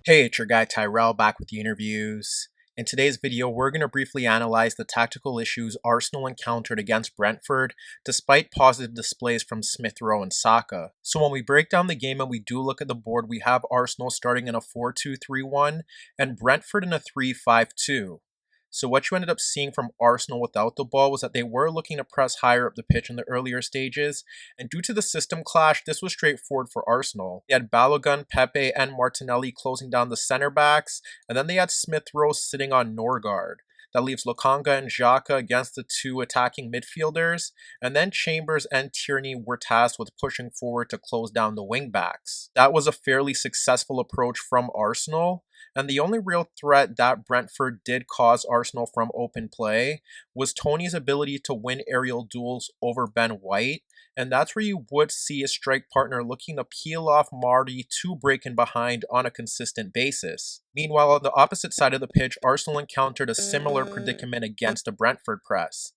Hey, it's your guy Tyrrell back with the interviews. In today's video, we're going to briefly analyze the tactical issues Arsenal encountered against Brentford, despite positive displays from Smith Rowe and Saka. So when we break down the game and we do look at the board, we have Arsenal starting in a 4-2-3-1 and Brentford in a 3-5-2. So what you ended up seeing from Arsenal without the ball was that they were looking to press higher up the pitch in the earlier stages, and due to the system clash, this was straightforward for Arsenal. They had Balogun, Pepe, and Martinelli closing down the center backs, and then they had Smith Rowe sitting on Norgaard. That leaves Lokonga and Xhaka against the two attacking midfielders, and then Chambers and Tierney were tasked with pushing forward to close down the wingbacks. That was a fairly successful approach from Arsenal, and the only real threat that Brentford did cause Arsenal from open play was Tony's ability to win aerial duels over Ben White, and that's where you would see a strike partner looking to peel off Marty to break in behind on a consistent basis. Meanwhile, on the opposite side of the pitch, Arsenal encountered a similar predicament against a Brentford press.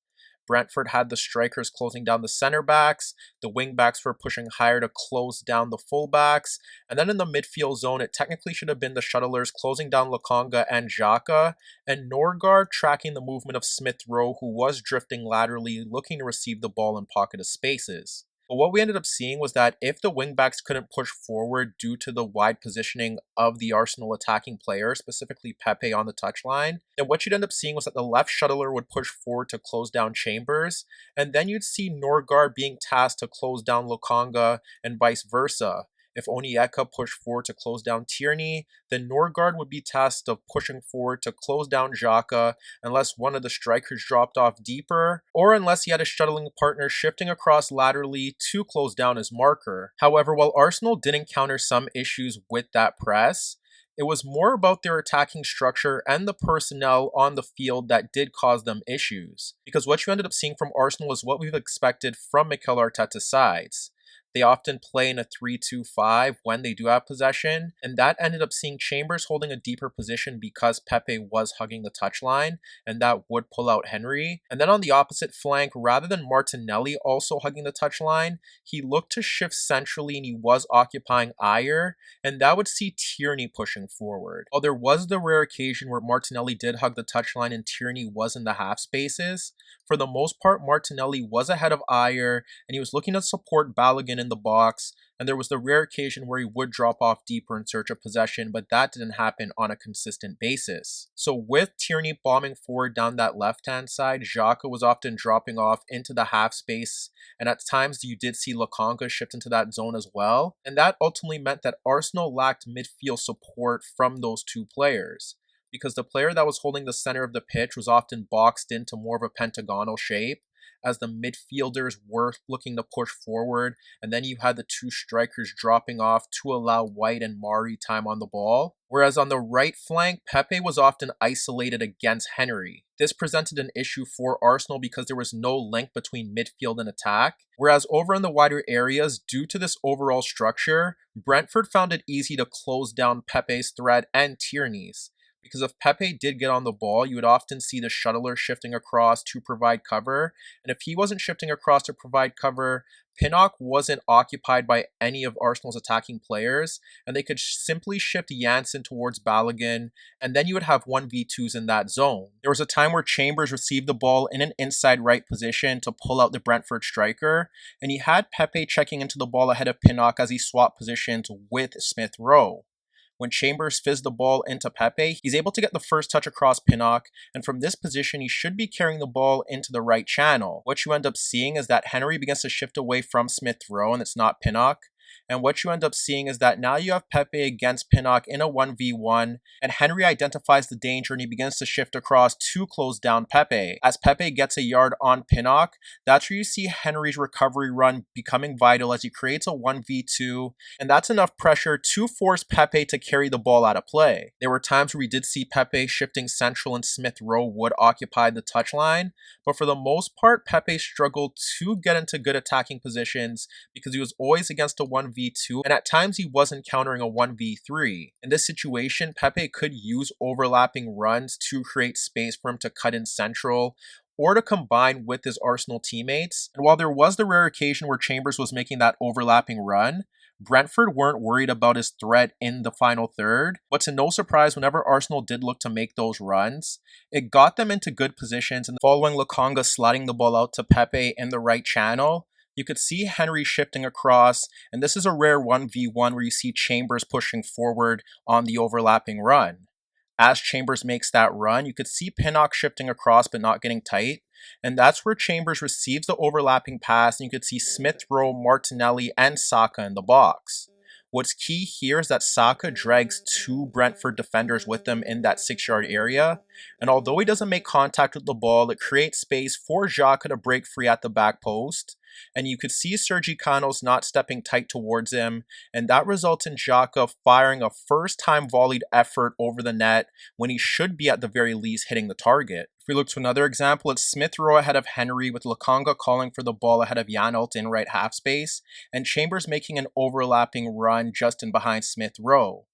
Brentford had the strikers closing down the center backs, the wing backs were pushing higher to close down the full backs, and then in the midfield zone, it technically should have been the shuttlers closing down Lokonga and Xhaka, and Norgaard tracking the movement of Smith Rowe, who was drifting laterally, looking to receive the ball in pocket of spaces. But what we ended up seeing was that if the wingbacks couldn't push forward due to the wide positioning of the Arsenal attacking players, specifically Pepe on the touchline, then what you'd end up seeing was that the left shuttler would push forward to close down Chambers, and then you'd see Norgaard being tasked to close down Lokonga and vice versa. If Onyeka pushed forward to close down Tierney, then Norgaard would be tasked of pushing forward to close down Xhaka unless one of the strikers dropped off deeper, or unless he had a shuttling partner shifting across laterally to close down his marker. However, while Arsenal did encounter some issues with that press, it was more about their attacking structure and the personnel on the field that did cause them issues. Because what you ended up seeing from Arsenal is what we've expected from Mikel Arteta's sides. They often play in a 3-2-5 when they do have possession, and that ended up seeing Chambers holding a deeper position because Pepe was hugging the touchline, and that would pull out Henry. And then on the opposite flank, rather than Martinelli also hugging the touchline, he looked to shift centrally and he was occupying Ayer, and that would see Tierney pushing forward. While there was the rare occasion where Martinelli did hug the touchline and Tierney was in the half spaces, for the most part Martinelli was ahead of Ayer and he was looking to support Balogun in the box, and there was the rare occasion where he would drop off deeper in search of possession, but that didn't happen on a consistent basis. So with Tierney bombing forward down that left-hand side, Xhaka was often dropping off into the half space, and at times you did see Lokonga shift into that zone as well, and that ultimately meant that Arsenal lacked midfield support from those two players, because the player that was holding the center of the pitch was often boxed into more of a pentagonal shape, as the midfielders were looking to push forward, and then you had the two strikers dropping off to allow White and Mari time on the ball. Whereas on the right flank, Pepe was often isolated against Henry. This presented an issue for Arsenal because there was no link between midfield and attack. Whereas over in the wider areas, due to this overall structure, Brentford found it easy to close down Pepe's threat and Tierney's. Because if Pepe did get on the ball, you would often see the shuttler shifting across to provide cover, and if he wasn't shifting across to provide cover, Pinnock wasn't occupied by any of Arsenal's attacking players, and they could simply shift Janssen towards Balogun, and then you would have 1v2s in that zone. There was a time where Chambers received the ball in an inside right position to pull out the Brentford striker, and he had Pepe checking into the ball ahead of Pinnock as he swapped positions with Smith Rowe. When Chambers fizzed the ball into Pepe, he's able to get the first touch across Pinnock, and from this position, he should be carrying the ball into the right channel. What you end up seeing is that Henry begins to shift away from Smith Rowe, and it's not Pinnock. And what you end up seeing is that now you have Pepe against Pinnock in a 1v1, and Henry identifies the danger and he begins to shift across to close down Pepe. As Pepe gets a yard on Pinnock, that's where you see Henry's recovery run becoming vital as he creates a 1v2, and that's enough pressure to force Pepe to carry the ball out of play. There were times where we did see Pepe shifting central and Smith Rowe would occupy the touchline, but for the most part, Pepe struggled to get into good attacking positions because he was always against a 1v2, and at times he was encountering a 1v3. In this situation, Pepe could use overlapping runs to create space for him to cut in central or to combine with his Arsenal teammates. And while there was the rare occasion where Chambers was making that overlapping run, Brentford weren't worried about his threat in the final third, but to no surprise, whenever Arsenal did look to make those runs, it got them into good positions, and following Lokonga sliding the ball out to Pepe in the right channel, you could see Henry shifting across, and this is a rare 1v1 where you see Chambers pushing forward on the overlapping run. As Chambers makes that run, you could see Pinnock shifting across but not getting tight, and that's where Chambers receives the overlapping pass, and you could see Smith Rowe, Martinelli, and Saka in the box. What's key here is that Saka drags two Brentford defenders with him in that 6-yard area, and although he doesn't make contact with the ball, it creates space for Xhaka to break free at the back post, and you could see Sergi Canos not stepping tight towards him, and that results in Xhaka firing a first-time volleyed effort over the net when he should be at the very least hitting the target. If we look to another example, it's Smith Rowe ahead of Henry with Lokonga calling for the ball ahead of Janelt in right half space, and Chambers making an overlapping run just in behind Smith Rowe.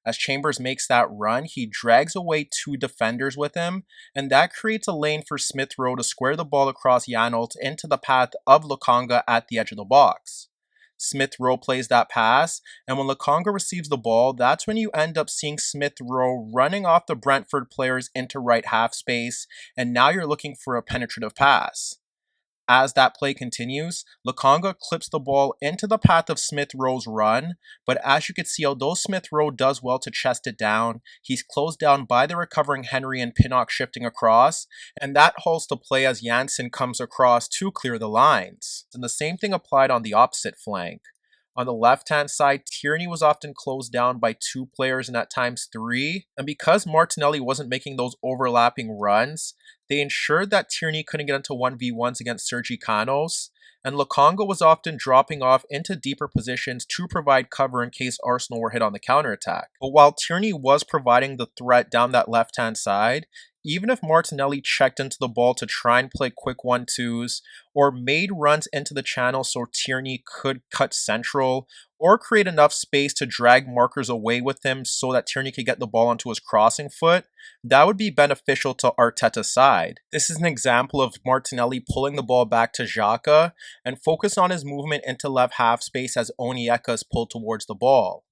As Chambers makes that run, he drags away two defenders with him, and that creates a lane for Smith Rowe to square the ball across Janelt into the path of Lokonga at the edge of the box. Smith Rowe plays that pass, and when Lokonga receives the ball, that's when you end up seeing Smith Rowe running off the Brentford players into right half space, and now you're looking for a penetrative pass. As that play continues, Lokonga clips the ball into the path of Smith Rowe's run, but as you can see, although Smith Rowe does well to chest it down, he's closed down by the recovering Henry and Pinnock shifting across, and that halts the play as Janssen comes across to clear the lines. And the same thing applied on the opposite flank. On the left-hand side, Tierney was often closed down by two players and at times three, and because Martinelli wasn't making those overlapping runs, they ensured that Tierney couldn't get into 1v1s against Sergi Canos, and Lokonga was often dropping off into deeper positions to provide cover in case Arsenal were hit on the counterattack. But while Tierney was providing the threat down that left-hand side, even if Martinelli checked into the ball to try and play quick 1-2s, or made runs into the channel so Tierney could cut central, or create enough space to drag markers away with him so that Tierney could get the ball onto his crossing foot, that would be beneficial to Arteta's side. This is an example of Martinelli pulling the ball back to Xhaka and focus on his movement into left half space as Onyeka is pulled towards the ball.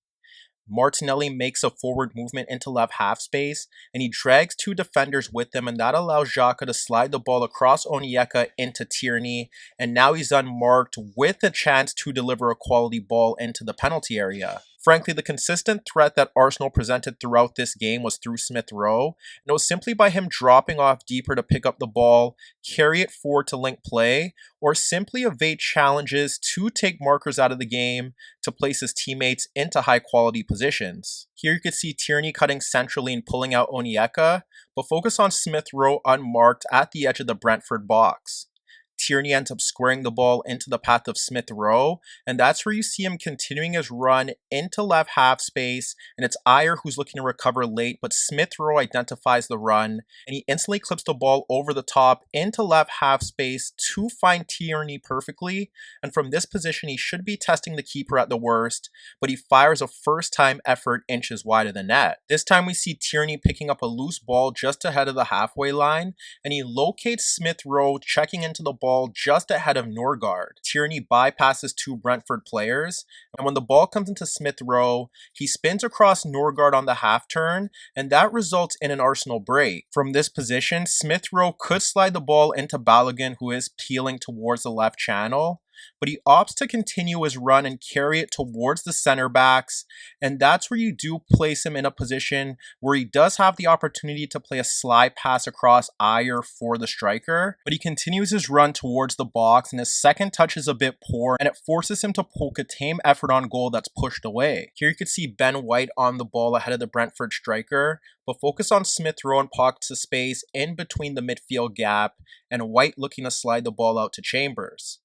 Martinelli makes a forward movement into left half space, and he drags two defenders with him, and that allows Xhaka to slide the ball across Onyeka into Tierney, and now he's unmarked with a chance to deliver a quality ball into the penalty area. Frankly, the consistent threat that Arsenal presented throughout this game was through Smith Rowe, and it was simply by him dropping off deeper to pick up the ball, carry it forward to link play, or simply evade challenges to take markers out of the game to place his teammates into high quality positions. Here you can see Tierney cutting centrally and pulling out Onyeka, but focus on Smith Rowe unmarked at the edge of the Brentford box. Tierney ends up squaring the ball into the path of Smith Rowe, and that's where you see him continuing his run into left half space, and it's Ayer who's looking to recover late, but Smith Rowe identifies the run, and he instantly clips the ball over the top into left half space to find Tierney perfectly, and from this position he should be testing the keeper at the worst, but he fires a first-time effort inches wide of the net. This time we see Tierney picking up a loose ball just ahead of the halfway line, and he locates Smith Rowe checking into the ball just ahead of Norgaard. Tierney bypasses two Brentford players, and when the ball comes into Smith Rowe, he spins across Norgaard on the half turn, and that results in an Arsenal break. From this position, Smith Rowe could slide the ball into Balogun, who is peeling towards the left channel, but he opts to continue his run and carry it towards the center backs, and that's where you do place him in a position where he does have the opportunity to play a slide pass across Ayer for the striker, but he continues his run towards the box, and his second touch is a bit poor, and it forces him to poke a tame effort on goal that's pushed away. Here you can see Ben White on the ball ahead of the Brentford striker, but focus on Smith Rowe and pockets of space in between the midfield gap, and White looking to slide the ball out to Chambers.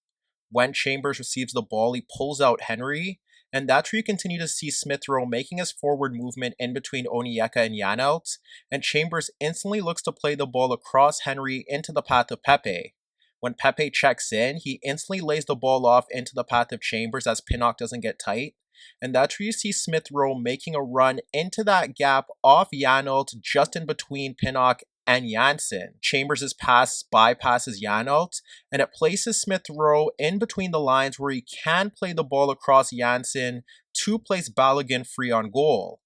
When Chambers receives the ball, he pulls out Henry, and that's where you continue to see Smith Rowe making his forward movement in between Onyeka and Janelt, and Chambers instantly looks to play the ball across Henry into the path of Pepe. When Pepe checks in, he instantly lays the ball off into the path of Chambers as Pinnock doesn't get tight, and that's where you see Smith Rowe making a run into that gap off Janelt just in between Pinnock and Janssen. Chambers' pass bypasses Janelt, and it places Smith Rowe in between the lines where he can play the ball across Janssen to place Balogun free on goal.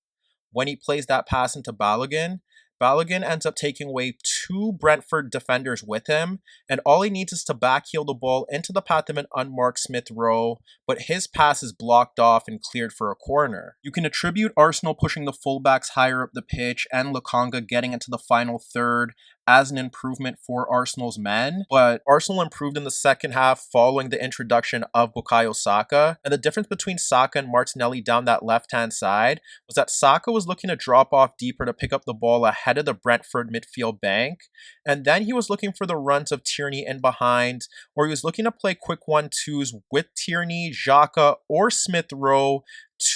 When he plays that pass into Balogun, Balogun ends up taking away two Brentford defenders with him, and all he needs is to backheel the ball into the path of an unmarked Smith Rowe, but his pass is blocked off and cleared for a corner. You can attribute Arsenal pushing the fullbacks higher up the pitch and Lokonga getting into the final third as an improvement for Arsenal's men, but Arsenal improved in the second half following the introduction of Bukayo Saka, and the difference between Saka and Martinelli down that left-hand side was that Saka was looking to drop off deeper to pick up the ball ahead of the Brentford midfield bank, and then he was looking for the runs of Tierney in behind, or he was looking to play quick 1-2s with Tierney, Xhaka, or Smith Rowe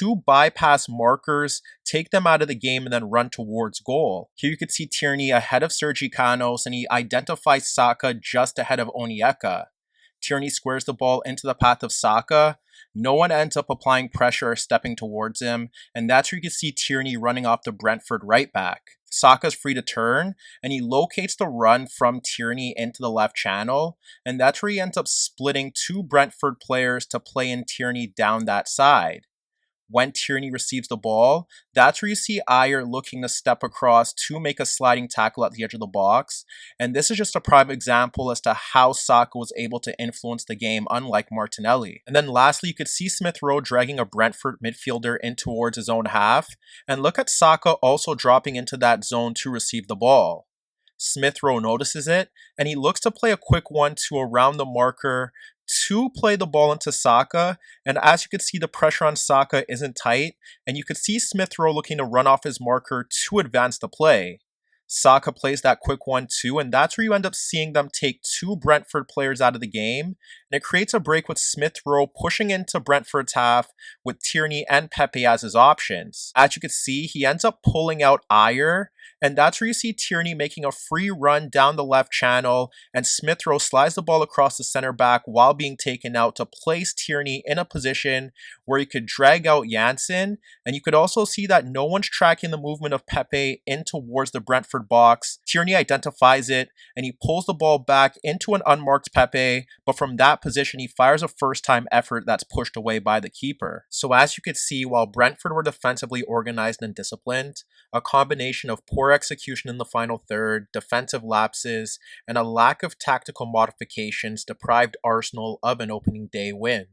to bypass markers, take them out of the game, and then run towards goal. Here you could see Tierney ahead of Sergi Canos, and he identifies Saka just ahead of Onyeka. Tierney squares the ball into the path of Saka. No one ends up applying pressure or stepping towards him, and that's where you can see Tierney running off the Brentford right back. Saka's free to turn, and he locates the run from Tierney into the left channel, and that's where he ends up splitting two Brentford players to play in Tierney down that side. When Tierney receives the ball, that's where you see Ayer looking to step across to make a sliding tackle at the edge of the box. And this is just a prime example as to how Saka was able to influence the game, unlike Martinelli. And then lastly, you could see Smith Rowe dragging a Brentford midfielder in towards his own half. And look at Saka also dropping into that zone to receive the ball. Smith Rowe notices it, and he looks to play a quick 1-2 around the marker to play the ball into Saka, and as you can see, the pressure on Saka isn't tight, and you could see Smith Rowe looking to run off his marker to advance the play. Saka plays that quick 1-2, and that's where you end up seeing them take two Brentford players out of the game, and it creates a break with Smith Rowe pushing into Brentford's half with Tierney and Pepe as his options. As you can see, he ends up pulling out Ayer, and that's where you see Tierney making a free run down the left channel, and Smith Rowe slides the ball across the center back while being taken out to place Tierney in a position where he could drag out Janssen, and you could also see that no one's tracking the movement of Pepe in towards the Brentford box. Tierney identifies it, and he pulls the ball back into an unmarked Pepe, but from that position he fires a first-time effort that's pushed away by the keeper. So as you could see, while Brentford were defensively organized and disciplined, a combination of poor execution in the final third, defensive lapses, and a lack of tactical modifications deprived Arsenal of an opening day win.